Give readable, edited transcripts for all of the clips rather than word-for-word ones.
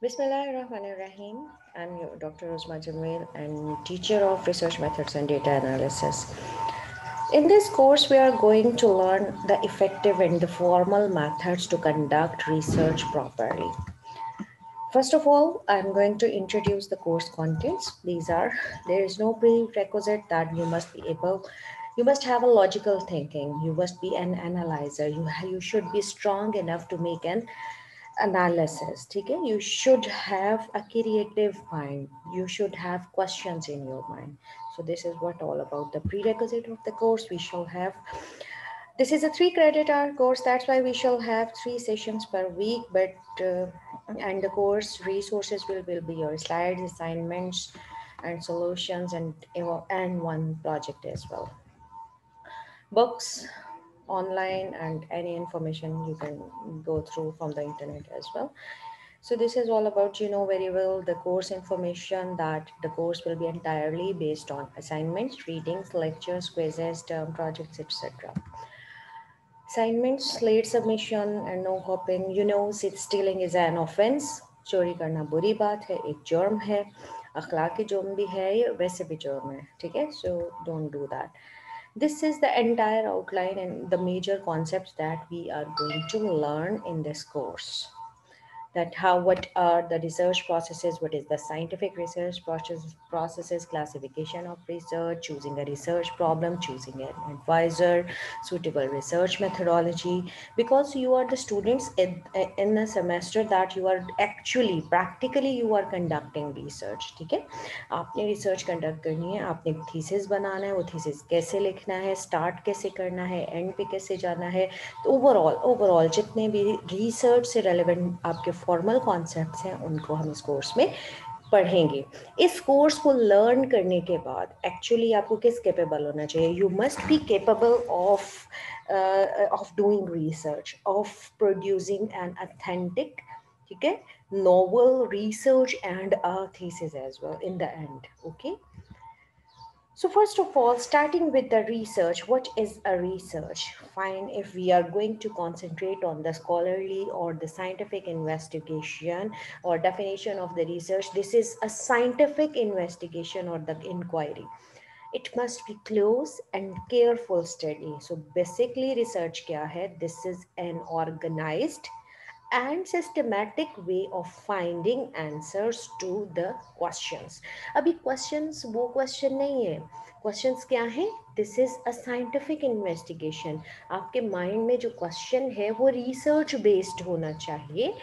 Bismillahirrahmanirrahim. I'm your Dr. Uzma Jamil and teacher of research methods and data analysis. In this course, we are going to learn the effective and the formal methods to conduct research properly. First of all, I'm going to introduce the course contents. There is no prerequisite that you must have a logical thinking. You must be an analyzer. You should be strong enough to make an analysis. ठीक है? You should have a creative mind. You should have questions in your mind. So this is what all about the prerequisite of the course. We shall have this is a 3 credit hour course. That's why we shall have 3 sessions per week. And the course resources will be your slides, assignments, and solutions, and one project as well. Books, online, and any information you can go through from the internet as well. So this is all about, very well, the course information, that the course will be entirely based on assignments, readings, lectures, quizzes, term projects, etc. Assignments, late submission and no copying. Sit stealing is an offense. चोरी करना बुरी बात है, एक जुर्म है, अखलाकी जुर्म भी है, ये वैसे भी जुर्म है, ठीक है? So don't do that. This is the entire outline and the major concepts that we are going to learn in this course. What are the research processes, what is the scientific research processes, classification of research, choosing a research problem, choosing an advisor, suitable research methodology, because you are the students in the semester that you are actually practically you are conducting research. ठीक है? आपने research conduct करनी है, आपने thesis बनाना है, वो thesis कैसे लिखना है, स्टार्ट कैसे करना है, एंड पे कैसे जाना है। तो ओवरऑल जितने भी रिसर्च से रेलेवेंट आपके फॉर्मल कॉन्सेप्ट्स हैं उनको हम इस कोर्स में पढ़ेंगे। इस कोर्स को लर्न करने के बाद एक्चुअली आपको किस केपेबल होना चाहिए? You must be capable of doing research, of producing an authentic, ठीक है, novel research and a thesis as well in the end. Okay, so first of all, starting with the research, what is a research? Fine, if we are going to concentrate on the scholarly or the scientific investigation or definition of the research, this is a scientific investigation or the inquiry. It must be close and careful study. So basically research kya hai? This is an organized and systematic way of finding answers to the questions. अभी questions वो question नहीं है. Questions क्या है? This is a scientific investigation. आपके mind में जो question है वो research based होना चाहिए,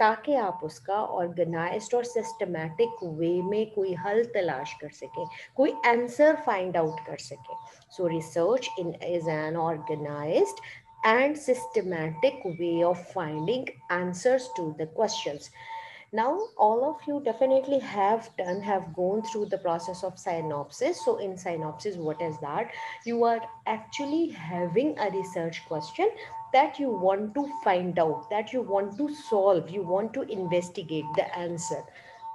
ताकि आप उसका ऑर्गेनाइज्ड और सिस्टमैटिक वे में कोई हल तलाश कर सकें, कोई आंसर फाइंड आउट कर सकें. So research in is an organised and systematic way of finding answers to the questions. Now all of you definitely have gone through the process of synopsis. So in synopsis, what is that? You are actually having a research question that you want to find out, that you want to solve, you want to investigate the answer.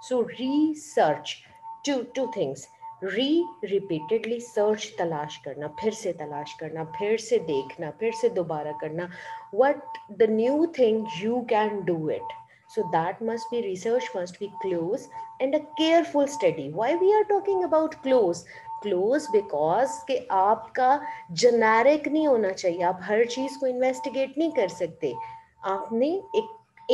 So research, two things: री repeatedly search, तलाश करना, फिर से तलाश करना, फिर से देखना, फिर से दोबारा करना, what the new thing you can do it. So that must be research, must be close and a careful study. Why we are talking about close because कि आपका जेनेरिक नहीं होना चाहिए, आप हर चीज को इन्वेस्टिगेट नहीं कर सकते. आपने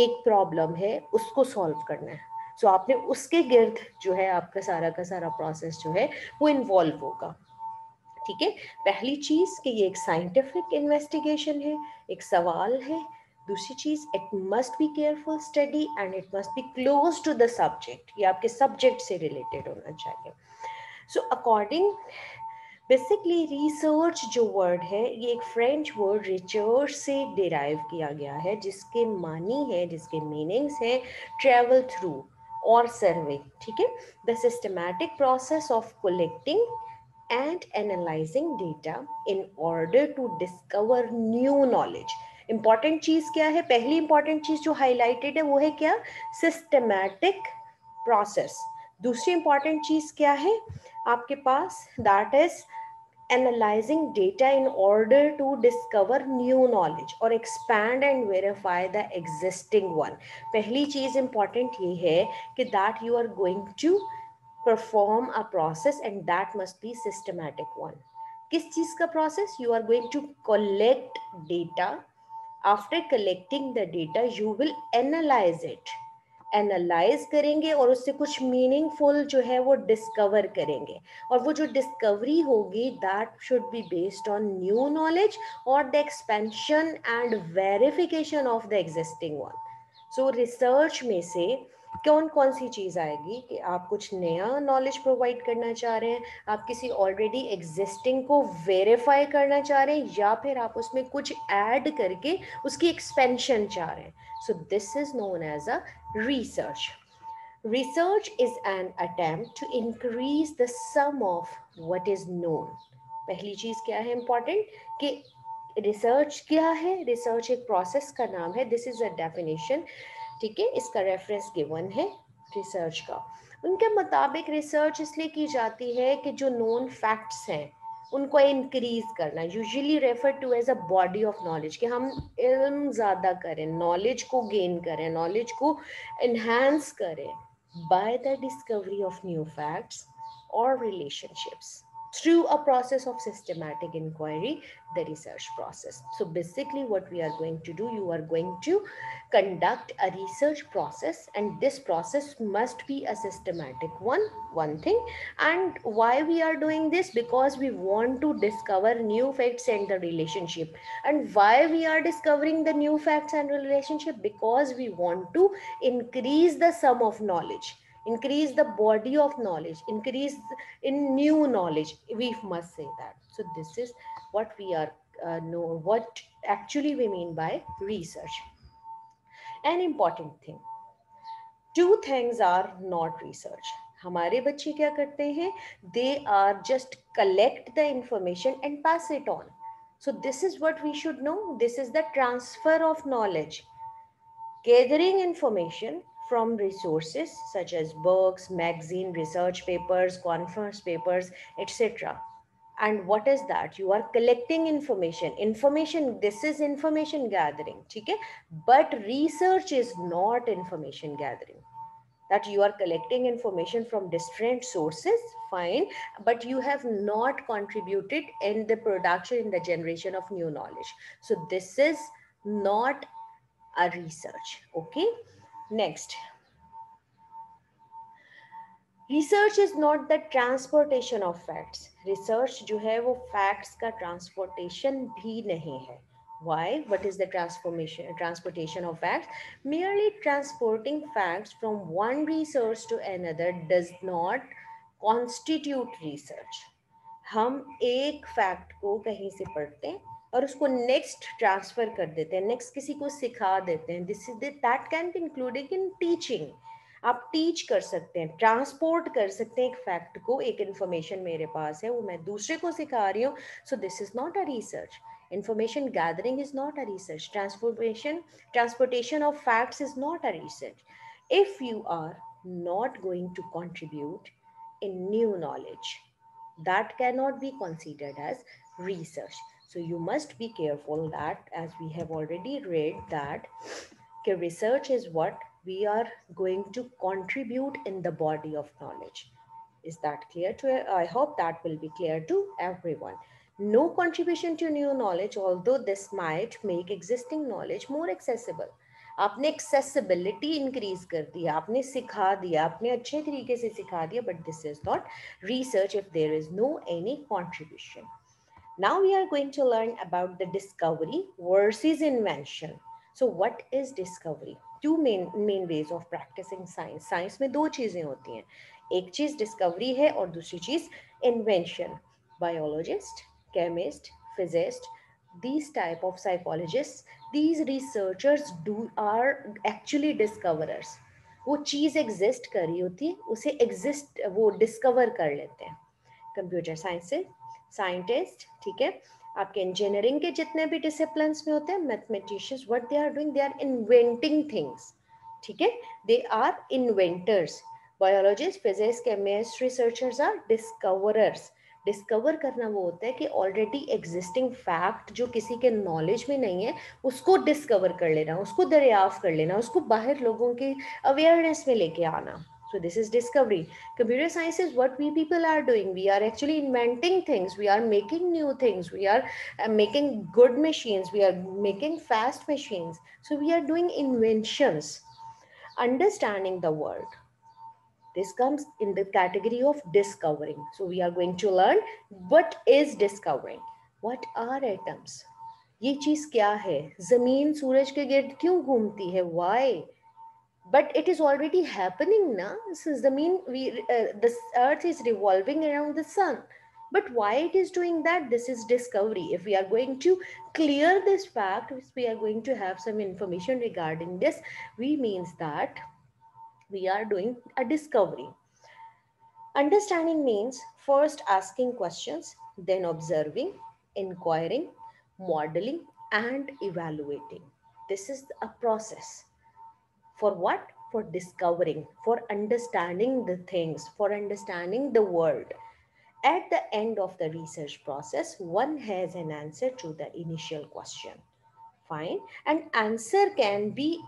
एक प्रॉब्लम है, उसको सॉल्व करना है. सो आपने उसके गिर्द जो है आपका सारा का सारा प्रोसेस जो है वो इन्वॉल्व होगा. ठीक है, पहली चीज कि ये एक साइंटिफिक इन्वेस्टिगेशन है, एक सवाल है. दूसरी चीज, it must be careful study and it must be close to the subject. ये आपके सब्जेक्ट से रिलेटेड होना चाहिए. सो अकॉर्डिंग बेसिकली रिसर्च जो वर्ड है ये एक फ्रेंच वर्ड रिसर्च से डिराइव किया गया है, जिसके मानी है, जिसके मीनिंग्स है ट्रेवल थ्रू और सर्वे. ठीक है, the systematic process of collecting and analyzing data in order to discover new knowledge. Important चीज क्या है? पहली इंपॉर्टेंट चीज जो हाईलाइटेड है वो है क्या? Systematic process. दूसरी इंपॉर्टेंट चीज क्या है आपके पास? That is analyzing data in order to discover new knowledge or expand and verify the existing one. पहली चीज important ये है कि that you are going to perform a process and that must be systematic one. किस चीज का process? You are going to collect data. After collecting the data you will analyze it. Analyse करेंगे और उससे कुछ मीनिंगफुल जो है वो डिस्कवर करेंगे, और वो जो डिस्कवरी होगी that should be based on new knowledge और the expansion and verification of the existing one. So research में से कौन कौन सी चीज़ आएगी कि आप कुछ नया नॉलेज प्रोवाइड करना चाह रहे हैं, आप किसी ऑलरेडी एग्जिस्टिंग को वेरीफाई करना चाह रहे हैं, या फिर आप उसमें कुछ ऐड करके उसकी एक्सपेंशन चाह रहे हैं. So this is known as a research. Research is an attempt to increase the sum of what is known. पहली चीज क्या है इंपॉर्टेंट कि रिसर्च क्या है. रिसर्च एक प्रोसेस का नाम है. This is a definition. ठीक है, इसका रेफरेंस गिवन है रिसर्च का. उनके मुताबिक रिसर्च इसलिए की जाती है कि जो नोन फैक्ट्स हैं उनको इंक्रीज करना, usually refer to as a body of knowledge, कि हम इल्म ज़्यादा करें, नॉलेज को गेन करें, नॉलेज को इन्हांस करें by the discovery of new facts और relationships through a process of systematic inquiry, the research process. So basically what we are going to do, you are going to conduct a research process, and this process must be a systematic one thing. And why we are doing this? Because we want to discover new facts and the relationship. And why we are discovering the new facts and relationship? Because we want to increase the sum of knowledge, increase the body of knowledge, increase in new knowledge, we must say that. So this is what we are know what actually we mean by research. An important thing, two things are not research. हमारे बच्चे क्या करते हैं? They are just collect the information and pass it on. So this is what we should know. This is the transfer of knowledge. Gathering information from resources such as books, magazine, research papers, conference papers, etc. And what is that? You are collecting information. Information, this is information gathering. Okay? But research is not information gathering. That you are collecting information from different sources, fine, but you have not contributed in the production, in the generation of new knowledge. So this is not a research. Okay, next, research is not the transportation of facts. Research जो है वो facts का transportation भी नहीं है. Why? What is the transportation of facts? Merely transporting facts from one research to another does not constitute research. हम एक fact को कहीं से पढ़ते हैं और उसको नेक्स्ट ट्रांसफर कर देते हैं, नेक्स्ट किसी को सिखा देते हैं. This is that can be included in teaching. आप टीच कर सकते हैं, ट्रांसपोर्ट कर सकते हैं एक फैक्ट को. एक इंफॉर्मेशन मेरे पास है, वो मैं दूसरे को सिखा रही हूँ. सो this is not a research. Information gathering is not a research. Transportation of facts is not a research. If you are not going to contribute in new knowledge, that cannot be considered as research. So you must be careful that, as we have already read, that research is what we are going to contribute in the body of knowledge. Is that clear to? I hope that will be clear to everyone. No contribution to new knowledge, although this might make existing knowledge more accessible. आपने accessibility increase कर दी, आपने सिखा दिया, आपने अच्छे तरीके से सिखा दिया, but this is not research if there is no any contribution. Now we are going to learn about the discovery versus invention. So what is discovery? Two main ways of practicing science. Science में दो चीजें होती हैं, एक चीज discovery है और दूसरी चीज invention. Biologist, chemist, physicist, these type of psychologists, these researchers are actually discoverers. वो चीज एग्जिस्ट कर रही होती है, उसे एग्जिस्ट वो डिस्कवर कर लेते हैं. कंप्यूटर साइंस से साइंटिस्ट, ठीक है, आपके इंजीनियरिंग के जितने भी डिसिप्लिन में होते हैं, mathematicians, what they are doing, they are inventing things. ठीक है, they are inventors. Biologist, physics, chemist, researchers are discoverers. Discover करना वो होता है कि ऑलरेडी एग्जिस्टिंग फैक्ट जो किसी के नॉलेज में नहीं है उसको डिस्कवर कर लेना, उसको दरियाफ्त कर लेना, उसको बाहर लोगों के अवेयरनेस में लेके आना. So this is discovery. Computer science is what we people are doing. We are actually inventing things. We are making new things. We are making good machines. We are making fast machines. So we are doing inventions. Understanding the world. This comes in the category of discovering. So we are going to learn what is discovering. What are atoms? ये चीज क्या है? जमीन सूरज के गिर्द क्यों घूमती है? Why? But it is already happening now. So zameen, the earth is revolving around the sun. But why it is doing that? This is discovery. If we are going to clear this fact, if we are going to have some information regarding this, we means that we are doing a discovery. Understanding means first asking questions, then observing, inquiring, modeling, and evaluating. This is a process. For what? For discovering, for understanding the things, for understanding the world. At the end of the research process, one has an answer to the initial question. Fine. And answer can be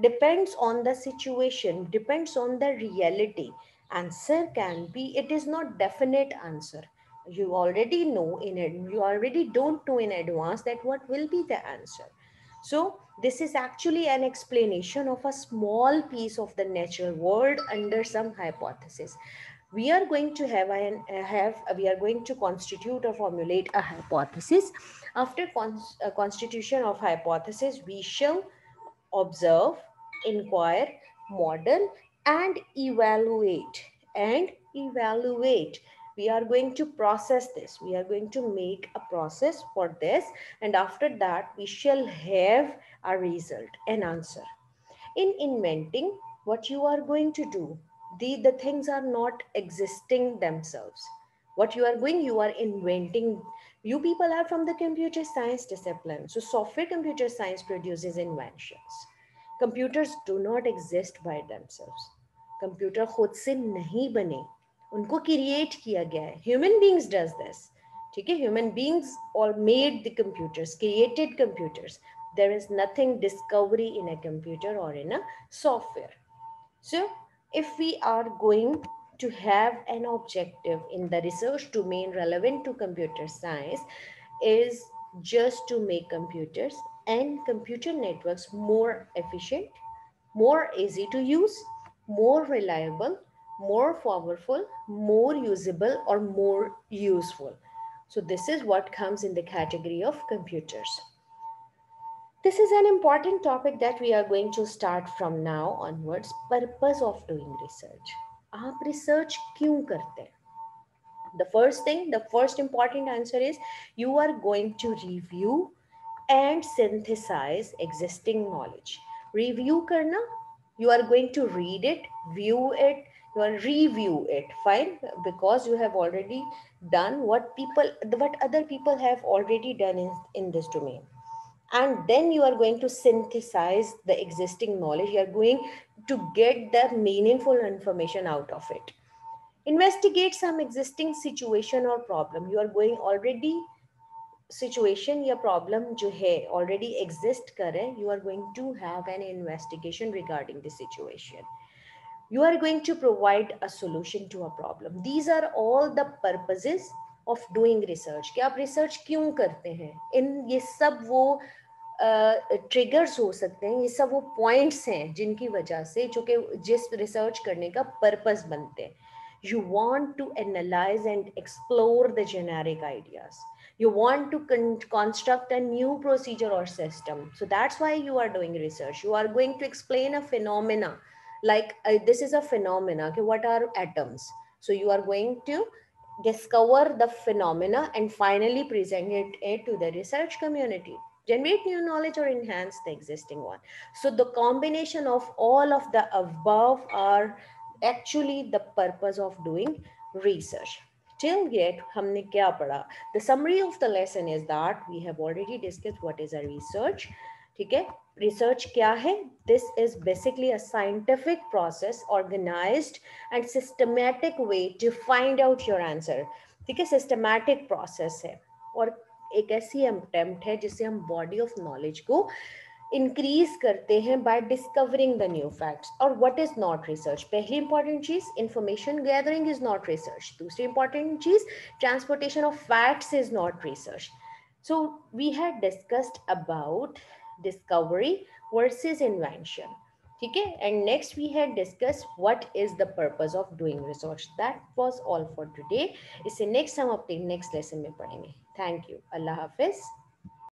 depends on the situation, depends on the reality. Answer can be, it is not definite answer. You already know in it, you already don't know in advance that what will be the answer. So this is actually an explanation of a small piece of the natural world under some hypothesis. We are going to we are going to constitute or formulate a hypothesis. After constitution of hypothesis, we shall observe, inquire, model, and evaluate. And evaluate. We are going to process this. We are going to make a process for this. And after that, we shall have a result, an answer. In inventing, what you are going to do, the things are not existing themselves. What you are inventing. You people are from the computer science discipline. So software computer science produces inventions. Computers do not exist by themselves. Computer खुद से नहीं बने, उनको create किया गया है. Human beings does this. ठीक है, ह्यूमन बींग्स और made the computers, created computers. There is nothing discovery in a computer or in a software. So if we are going to have an objective in the research domain relevant to computer science is just to make computers and computer networks more efficient, more easy to use, more reliable, more powerful, more usable, or more useful. So this is what comes in the category of computers. This is an important topic that we are going to start from now onwards. Purpose of doing research. आप research क्यों करते हैं? The first thing, the first important answer is you are going to review and synthesize existing knowledge. Review karna, you are going to read it, view it, you are review it. Fine, because you have already done what other people have already done in this domain. And then you are going to synthesize the existing knowledge. You are going to get the meaningful information out of it. Investigate some existing situation or problem. You are going already situation या problem जो है already exist कर रहे, you are going to have an investigation regarding the situation. You are going to provide a solution to a problem. These are all the purposes of doing research. कि आप research क्यों करते हैं? इन ये सब वो ट्रिगर्स हो सकते हैं, ये सब वो पॉइंट्स हैं जिनकी वजह से जो कि जिस रिसर्च करने का पर्पस बनते हैं. You want to analyze and explore the generic ideas. You want to construct a new procedure or system. So that's why you are doing research. You are going to explain a phenomena. Like this is a phenomena. Okay, what are atoms? So you are going to discover the phenomena and finally present it to the research community. Generate new knowledge or enhance the existing one. So the combination of all of the above are actually the purpose of doing research. Till yet, हमने क्या पढ़ा? The summary of the lesson is that we have already discussed what is a research. ठीक है? Research क्या है? This is basically a scientific process, organized and systematic way to find out your answer. ठीक है, systematic process है और एक ऐसी अटेम्प्ट है जिससे हम बॉडी ऑफ नॉलेज को इंक्रीज करते हैं by discovering the new facts. और व्हाट इज नॉट रिसर्च? पहली इंपॉर्टेंट चीज, information gathering is not research. दूसरी इंपॉर्टेंट चीज, transportation of facts is not research. So we had discussed about discovery versus invention. ठीक है, and next we had discussed what is the purpose of doing research. That was all for today. इससे next हम अपने next lesson में पढ़ेंगे. Thank you. Allah Hafiz.